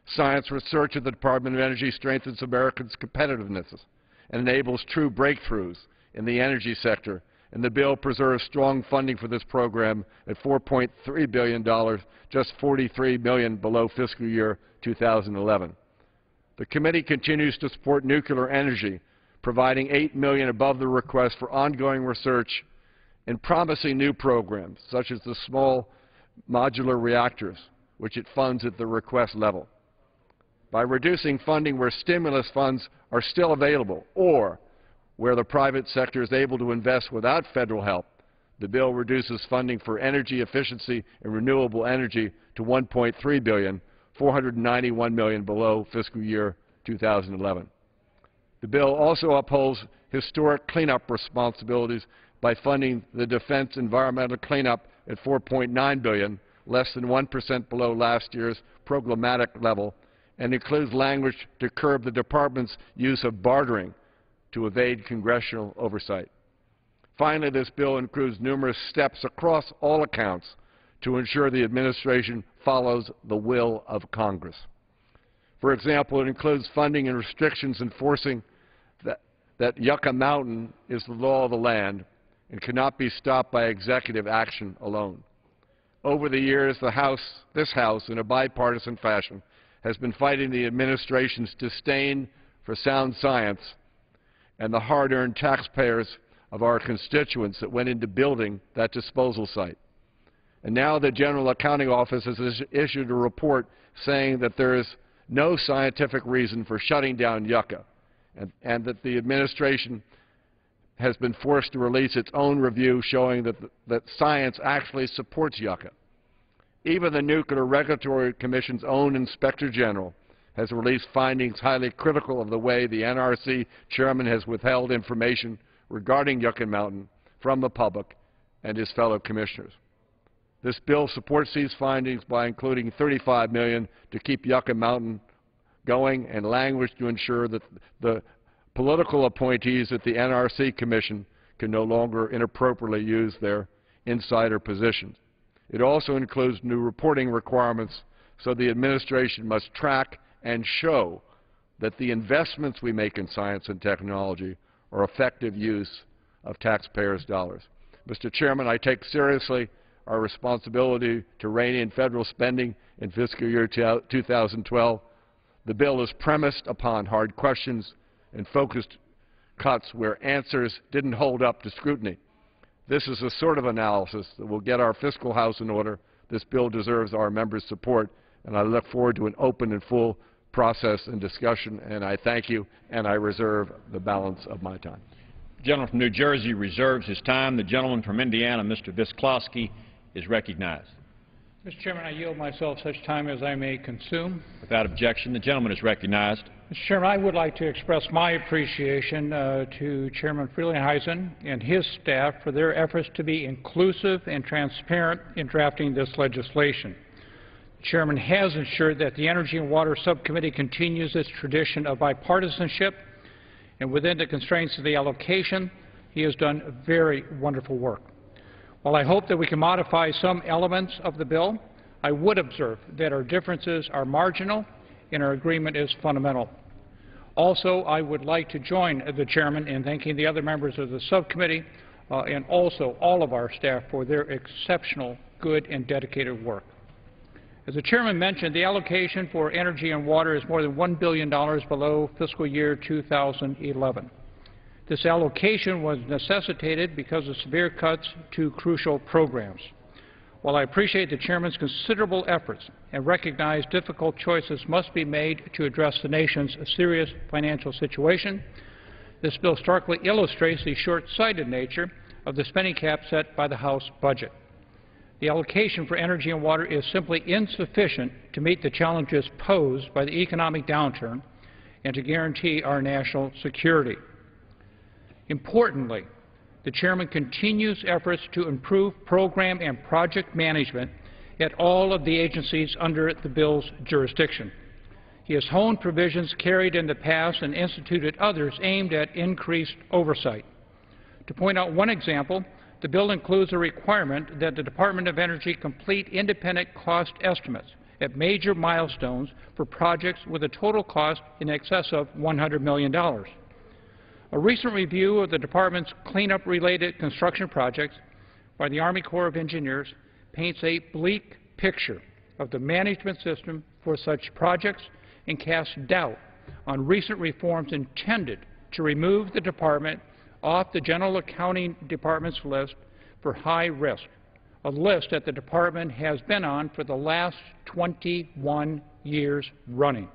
Science research at the Department of Energy strengthens Americans' competitiveness and enables true breakthroughs in the energy sector, and the bill preserves strong funding for this program at $4.3 billion, just $43 million below fiscal year 2011. The committee continues to support nuclear energy, providing $8 million above the request for ongoing research and promising new programs, such as the small modular reactors, which it funds at the request level. By reducing funding where stimulus funds are still available or where the private sector is able to invest without federal help, the bill reduces funding for energy efficiency and renewable energy to $1.3 billion, $491 million below fiscal year 2011. The bill also upholds historic cleanup responsibilities by funding the defense environmental cleanup at $4.9 billion, less than 1% below last year's programmatic level, and includes language to curb the department's use of bartering to evade congressional oversight. Finally, this bill includes numerous steps across all accounts to ensure the administration follows the will of Congress. For example, it includes funding and restrictions enforcing that Yucca Mountain is the law of the land and cannot be stopped by executive action alone. Over the years, this House, in a bipartisan fashion, has been fighting the administration's disdain for sound science and the hard-earned taxpayers of our constituents that went into building that disposal site. And now the General Accounting Office has issued a report saying that there is no scientific reason for shutting down Yucca, and that the administration has been forced to release its own review showing that science actually supports Yucca. Even the Nuclear Regulatory Commission's own Inspector General has released findings highly critical of the way the NRC chairman has withheld information regarding Yucca Mountain from the public and his fellow commissioners. This bill supports these findings by including $35 million to keep Yucca Mountain going and language to ensure that the political appointees at the NRC Commission can no longer inappropriately use their insider positions. It also includes new reporting requirements so the administration must track and show that the investments we make in science and technology are effective use of taxpayers' dollars. Mr. Chairman, I take seriously our responsibility to rein in federal spending in fiscal year 2012. The bill is premised upon hard questions and focused cuts where answers didn't hold up to scrutiny. This is the sort of analysis that will get our fiscal house in order. This bill deserves our members' support, and I look forward to an open and full process and discussion, and I thank you, and I reserve the balance of my time. The gentleman from New Jersey reserves his time. The gentleman from Indiana, Mr. Visklosky, is recognized. Mr. Chairman, I yield myself such time as I may consume. Without objection, the gentleman is recognized. Mr. Chairman, I would like to express my appreciation to Chairman Frelinghuysen and his staff for their efforts to be inclusive and transparent in drafting this legislation. The Chairman has ensured that the Energy and Water Subcommittee continues its tradition of bipartisanship, and within the constraints of the allocation, he has done very wonderful work. While I hope that we can modify some elements of the bill, I would observe that our differences are marginal and our agreement is fundamental. Also, I would like to join the Chairman in thanking the other members of the subcommittee and also all of our staff for their exceptional, good, and dedicated work. As the Chairman mentioned, the allocation for energy and water is more than $1 billion below fiscal year 2011. This allocation was necessitated because of severe cuts to crucial programs. While I appreciate the Chairman's considerable efforts and recognize difficult choices must be made to address the nation's serious financial situation, this bill starkly illustrates the short-sighted nature of the spending cap set by the House budget. The allocation for energy and water is simply insufficient to meet the challenges posed by the economic downturn and to guarantee our national security. Importantly, the Chairman continues efforts to improve program and project management at all of the agencies under the bill's jurisdiction. He has honed provisions carried in the past and instituted others aimed at increased oversight. To point out one example, the bill includes a requirement that the Department of Energy complete independent cost estimates at major milestones for projects with a total cost in excess of $100 million. A recent review of the Department's cleanup-related construction projects by the Army Corps of Engineers paints a bleak picture of the management system for such projects and casts doubt on recent reforms intended to remove the Department off the General Accounting Department's list for high risk, a list that the Department has been on for the last 21 years running.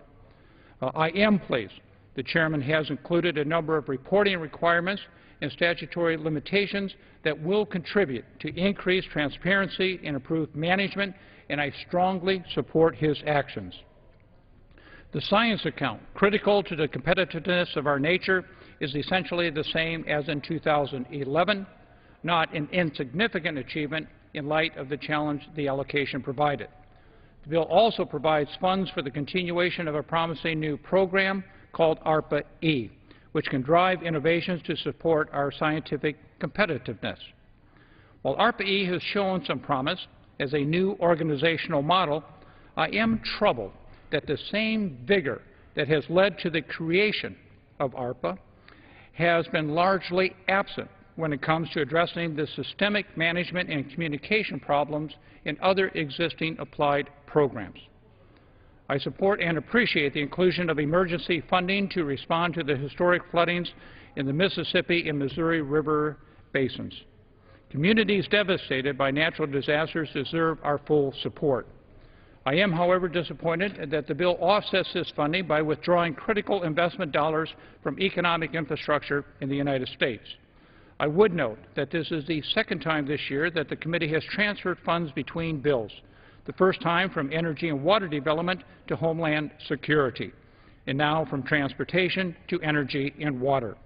I am pleased the Chairman has included a number of reporting requirements and statutory limitations that will contribute to increased transparency and improved management, and I strongly support his actions. The science account, critical to the competitiveness of our nature, is essentially the same as in 2011, not an insignificant achievement in light of the challenge the allocation provided. The bill also provides funds for the continuation of a promising new program called ARPA-E, which can drive innovations to support our scientific competitiveness. While ARPA-E has shown some promise as a new organizational model, I am troubled that the same vigor that has led to the creation of ARPA has been largely absent when it comes to addressing the systemic management and communication problems in other existing applied programs. I support and appreciate the inclusion of emergency funding to respond to the historic floodings in the Mississippi and Missouri River basins. Communities devastated by natural disasters deserve our full support. I am, however, disappointed that the bill offsets this funding by withdrawing critical investment dollars from economic infrastructure in the United States. I would note that this is the second time this year that the committee has transferred funds between bills, the first time from energy and water development to homeland security, and now from transportation to energy and water.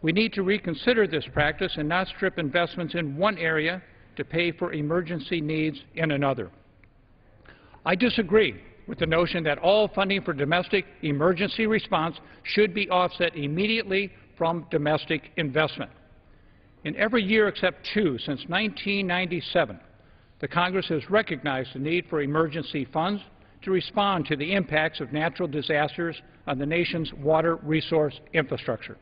We need to reconsider this practice and not strip investments in one area to pay for emergency needs in another. I disagree with the notion that all funding for domestic emergency response should be offset immediately from domestic investment. In every year except two since 1997, the Congress has recognized the need for emergency funds to respond to the impacts of natural disasters on the nation's water resource infrastructure.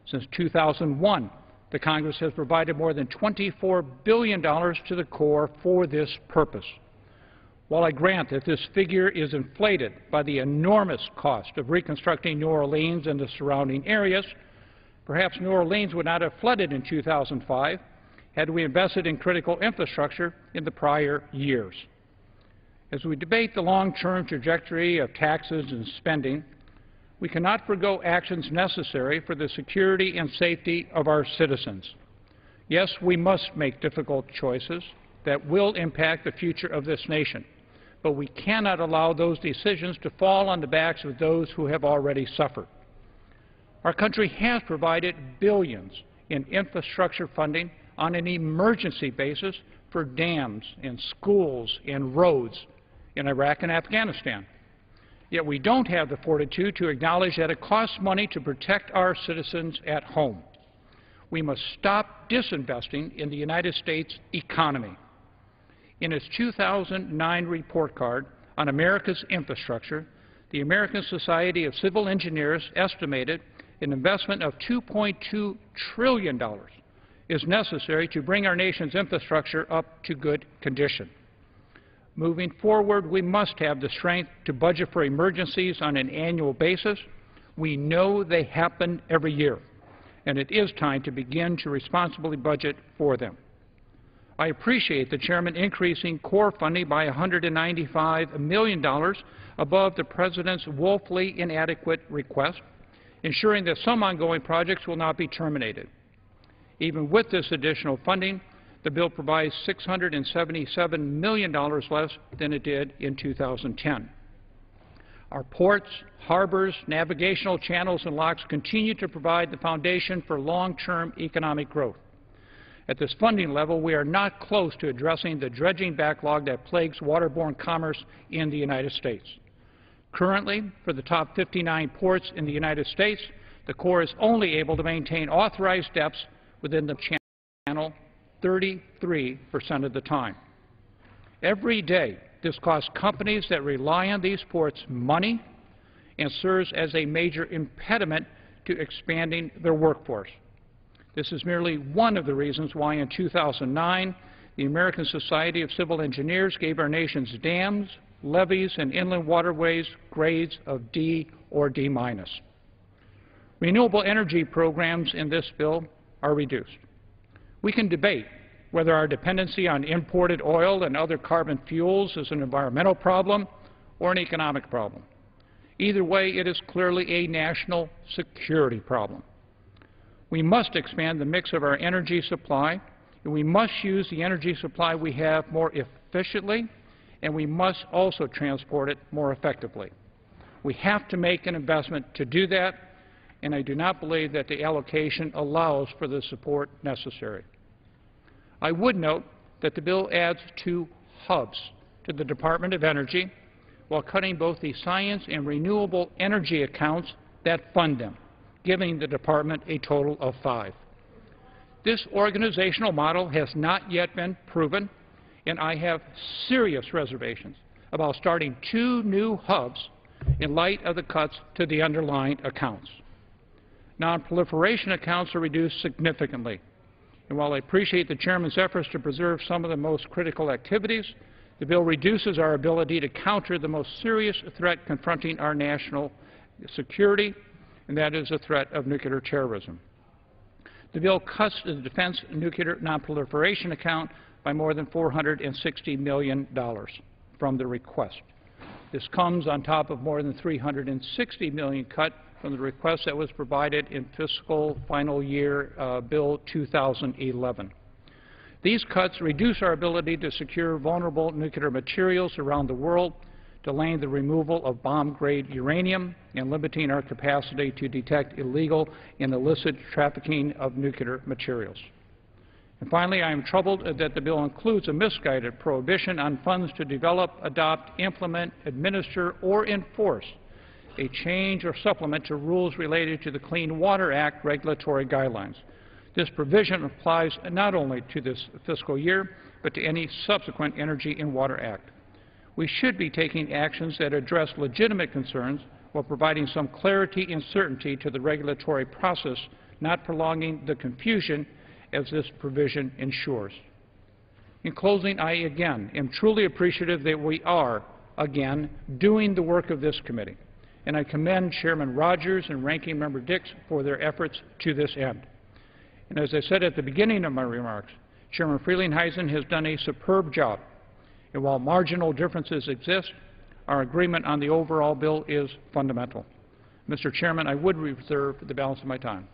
Since 2001, the Congress has provided more than $24 billion to the Corps for this purpose. While I grant that this figure is inflated by the enormous cost of reconstructing New Orleans and the surrounding areas, perhaps New Orleans would not have flooded in 2005 had we invested in critical infrastructure in the prior years. As we debate the long-term trajectory of taxes and spending, we cannot forgo actions necessary for the security and safety of our citizens. Yes, we must make difficult choices that will impact the future of this nation, but we cannot allow those decisions to fall on the backs of those who have already suffered. Our country has provided billions in infrastructure funding on an emergency basis for dams and schools and roads in Iraq and Afghanistan. Yet we don't have the fortitude to acknowledge that it costs money to protect our citizens at home. We must stop disinvesting in the United States economy. In its 2009 report card on America's infrastructure, the American Society of Civil Engineers estimated an investment of $2.2 trillion is necessary to bring our nation's infrastructure up to good condition. Moving forward, we must have the strength to budget for emergencies on an annual basis. We know they happen every year, and it is time to begin to responsibly budget for them. I appreciate the Chairman increasing Corps funding by $195 million above the President's woefully inadequate request, ensuring that some ongoing projects will not be terminated. Even with this additional funding, the bill provides $677 million less than it did in 2010. Our ports, harbors, navigational channels, and locks continue to provide the foundation for long-term economic growth. At this funding level, we are not close to addressing the dredging backlog that plagues waterborne commerce in the United States. Currently, for the top 59 ports in the United States, the Corps is only able to maintain authorized depths within the channel 33% of the time. Every day, this costs companies that rely on these ports money and serves as a major impediment to expanding their workforce. This is merely one of the reasons why in 2009, the American Society of Civil Engineers gave our nation's dams, levees, and inland waterways grades of D or D-. Renewable energy programs in this bill are reduced. We can debate whether our dependency on imported oil and other carbon fuels is an environmental problem or an economic problem. Either way, it is clearly a national security problem. We must expand the mix of our energy supply, and we must use the energy supply we have more efficiently, and we must also transport it more effectively. We have to make an investment to do that, and I do not believe that the allocation allows for the support necessary. I would note that the bill adds 2 hubs to the Department of Energy while cutting both the science and renewable energy accounts that fund them, giving the department a total of 5. This organizational model has not yet been proven, and I have serious reservations about starting 2 new hubs in light of the cuts to the underlying accounts. Non-proliferation accounts are reduced significantly, and while I appreciate the Chairman's efforts to preserve some of the most critical activities, the bill reduces our ability to counter the most serious threat confronting our national security, and that is the threat of nuclear terrorism. The bill cuts the Defense Nuclear Nonproliferation Account by more than $460 million from the request. This comes on top of more than $360 million cut from the request that was provided in fiscal final year Bill 2011. These cuts reduce our ability to secure vulnerable nuclear materials around the world, delaying the removal of bomb-grade uranium and limiting our capacity to detect illegal and illicit trafficking of nuclear materials. And finally, I am troubled that the bill includes a misguided prohibition on funds to develop, adopt, implement, administer, or enforce a change or supplement to rules related to the Clean Water Act regulatory guidelines. This provision applies not only to this fiscal year, but to any subsequent Energy and Water Act. We should be taking actions that address legitimate concerns while providing some clarity and certainty to the regulatory process, not prolonging the confusion as this provision ensures. In closing, I again am truly appreciative that we are, again, doing the work of this committee, and I commend Chairman Rogers and Ranking Member Dix for their efforts to this end. And as I said at the beginning of my remarks, Chairman Frelinghuysen has done a superb job, and while marginal differences exist, our agreement on the overall bill is fundamental. Mr. Chairman, I would reserve the balance of my time.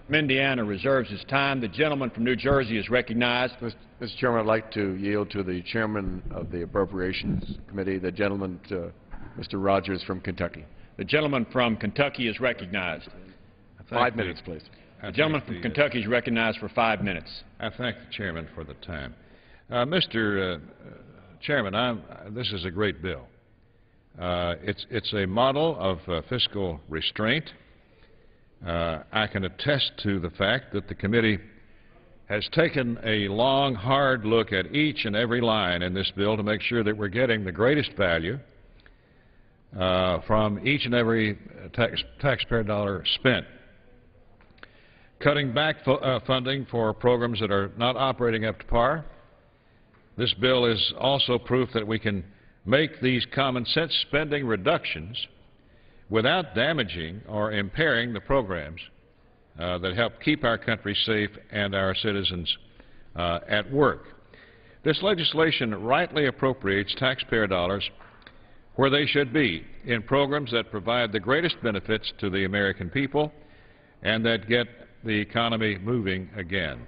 From Indiana reserves his time. The gentleman from New Jersey is recognized. Mr. Chairman, I'd like to yield to the chairman of the Appropriations Committee, the gentleman, Mr. Rogers from Kentucky. The gentleman from Kentucky is recognized. 5 minutes, please. The gentleman from Kentucky is recognized for 5 minutes. I thank the chairman for the time. Mr. Chairman, this is a great bill. It's a model of fiscal restraint. I can attest to the fact that the committee has taken a long, hard look at each and every line in this bill to make sure that we're getting the greatest value from each and every taxpayer dollar spent. Cutting back funding for programs that are not operating up to par. This bill is also proof that we can make these common sense spending reductions without damaging or impairing the programs that help keep our country safe and our citizens at work. This legislation rightly appropriates taxpayer dollars where they should be, in programs that provide the greatest benefits to the American people and that get the economy moving again.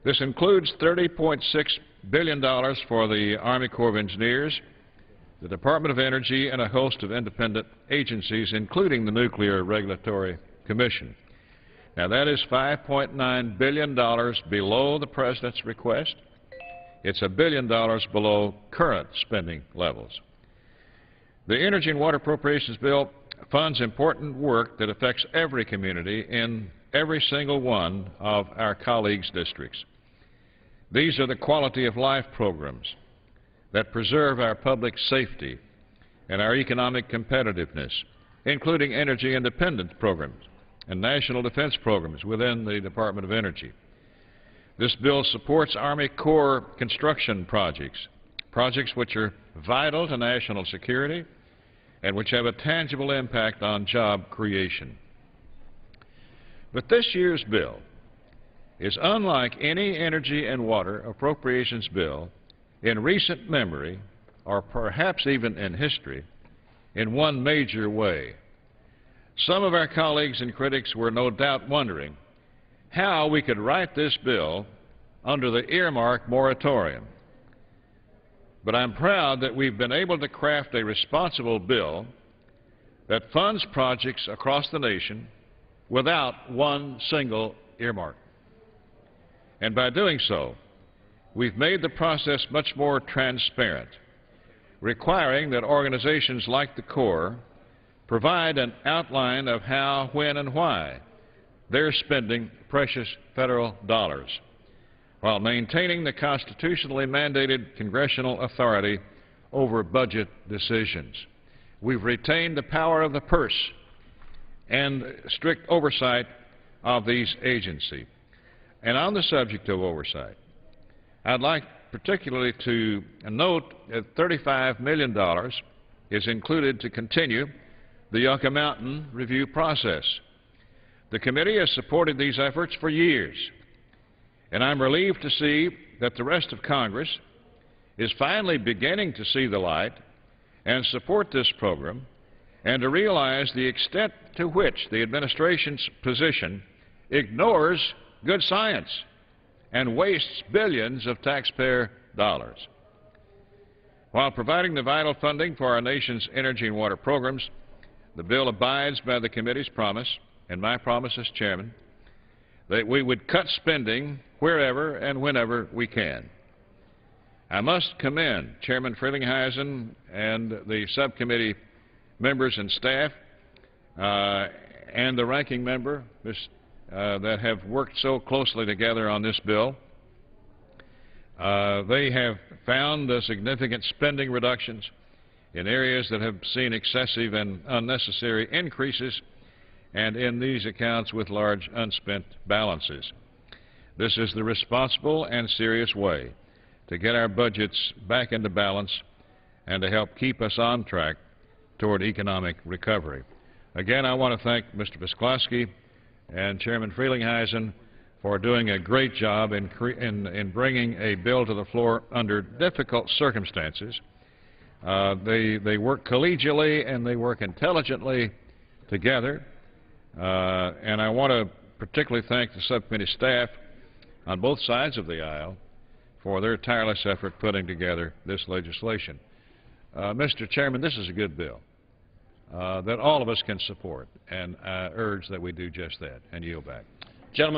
This includes $30.6 billion for the Army Corps of Engineers, the Department of Energy, and a host of independent agencies, including the Nuclear Regulatory Commission. Now, that is $5.9 billion below the President's request. It's $1 billion below current spending levels. The Energy and Water Appropriations Bill funds important work that affects every community in every single one of our colleagues' districts. These are the quality of life programs that preserve our public safety and our economic competitiveness, including energy independence programs and national defense programs within the Department of Energy. This bill supports Army Corps construction projects, projects which are vital to national security and which have a tangible impact on job creation. But this year's bill is unlike any energy and water appropriations bill in recent memory, or perhaps even in history, in one major way. Some of our colleagues and critics were no doubt wondering how we could write this bill under the earmark moratorium. But I'm proud that we've been able to craft a responsible bill that funds projects across the nation without one single earmark. And by doing so, we've made the process much more transparent, requiring that organizations like the Corps provide an outline of how, when, and why they're spending precious federal dollars, while maintaining the constitutionally mandated congressional authority over budget decisions. We've retained the power of the purse and strict oversight of these agencies. And on the subject of oversight, I'd like particularly to note that $35 million is included to continue the Yucca Mountain review process. The committee has supported these efforts for years, and I'm relieved to see that the rest of Congress is finally beginning to see the light and support this program and to realize the extent to which the administration's position ignores good science and wastes billions of taxpayer dollars. While providing the vital funding for our nation's energy and water programs, the bill abides by the committee's promise, and my promise as chairman, that we would cut spending wherever and whenever we can. I must commend Chairman Frelinghuysen and the subcommittee members and staff and the ranking member that have worked so closely together on this bill. They have found significant spending reductions in areas that have seen excessive and unnecessary increases, and in these accounts with large unspent balances. This is the responsible and serious way to get our budgets back into balance and to help keep us on track toward economic recovery. Again, I want to thank Mr. Visclosky and Chairman Frelinghuysen for doing a great job in bringing a bill to the floor under difficult circumstances. They work collegially and they work intelligently together. And I want to particularly thank the subcommittee staff on both sides of the aisle for their tireless effort putting together this legislation. Mr. Chairman, this is a good bill that all of us can support, and I urge that we do just that and yield back. Gentlemen.